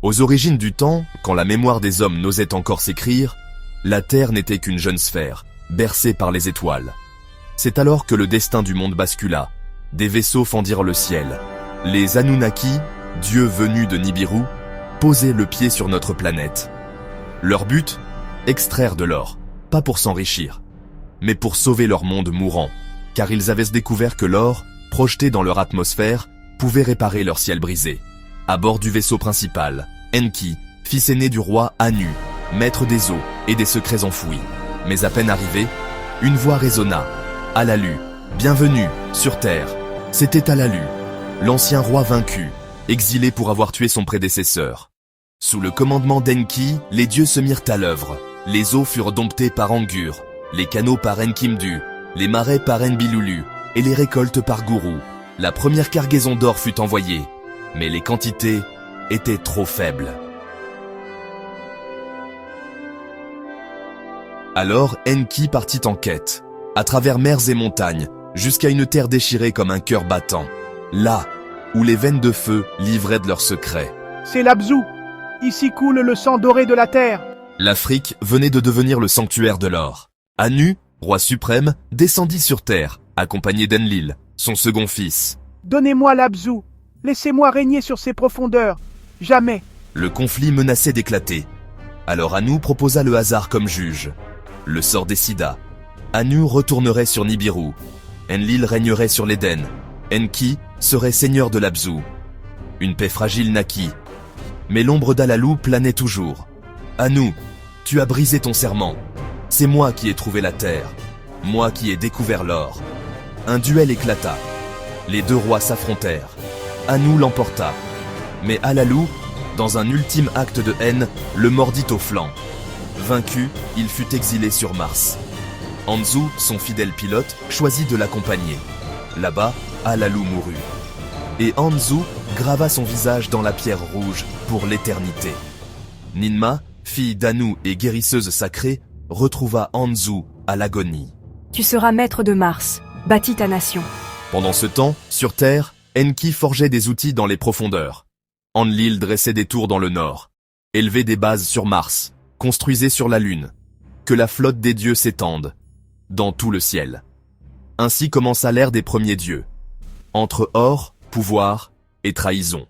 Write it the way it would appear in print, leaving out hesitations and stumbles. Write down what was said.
Aux origines du temps, quand la mémoire des hommes n'osait encore s'écrire, la Terre n'était qu'une jeune sphère, bercée par les étoiles. C'est alors que le destin du monde bascula. Des vaisseaux fendirent le ciel. Les Anunnaki, dieux venus de Nibiru, posaient le pied sur notre planète. Leur but? Extraire de l'or, pas pour s'enrichir, mais pour sauver leur monde mourant, car ils avaient découvert que l'or, projeté dans leur atmosphère, pouvait réparer leur ciel brisé. À bord du vaisseau principal, Enki, fils aîné du roi Anu, maître des eaux et des secrets enfouis. Mais à peine arrivé, une voix résonna. Alalu, bienvenue sur Terre. C'était Alalu, l'ancien roi vaincu, exilé pour avoir tué son prédécesseur. Sous le commandement d'Enki, les dieux se mirent à l'œuvre. Les eaux furent domptées par Angur, les canaux par Enkimdu, les marais par Enbilulu, et les récoltes par Guru. La première cargaison d'or fut envoyée, mais les quantités étaient trop faibles. Alors Enki partit en quête, à travers mers et montagnes, jusqu'à une terre déchirée comme un cœur battant, là où les veines de feu livraient de leurs secrets. C'est l'Abzu. Ici coule le sang doré de la terre. L'Afrique venait de devenir le sanctuaire de l'or. Anu, roi suprême, descendit sur terre, accompagné d'Enlil, son second fils. Donnez-moi l'Abzu. Laissez-moi régner sur ces profondeurs. Jamais. Le conflit menaçait d'éclater. Alors Anu proposa le hasard comme juge. Le sort décida. Anu retournerait sur Nibiru. Enlil régnerait sur l'Éden. Enki serait seigneur de l'Abzu. Une paix fragile naquit. Mais l'ombre d'Alalu planait toujours. Anu, tu as brisé ton serment. C'est moi qui ai trouvé la terre. Moi qui ai découvert l'or. Un duel éclata. Les deux rois s'affrontèrent. Anu l'emporta. Mais Alalu, dans un ultime acte de haine, le mordit au flanc. Vaincu, il fut exilé sur Mars. Anzu, son fidèle pilote, choisit de l'accompagner. Là-bas, Alalu mourut. Et Anzu grava son visage dans la pierre rouge pour l'éternité. Ninma, fille d'Anu et guérisseuse sacrée, retrouva Anzu à l'agonie. Tu seras maître de Mars, bâtis ta nation. Pendant ce temps, sur Terre, Enki forgeait des outils dans les profondeurs. Enlil dressait des tours dans le nord, élevait des bases sur Mars, construisait sur la Lune. Que la flotte des dieux s'étende, dans tout le ciel. Ainsi commença l'ère des premiers dieux. Entre or, pouvoir et trahison.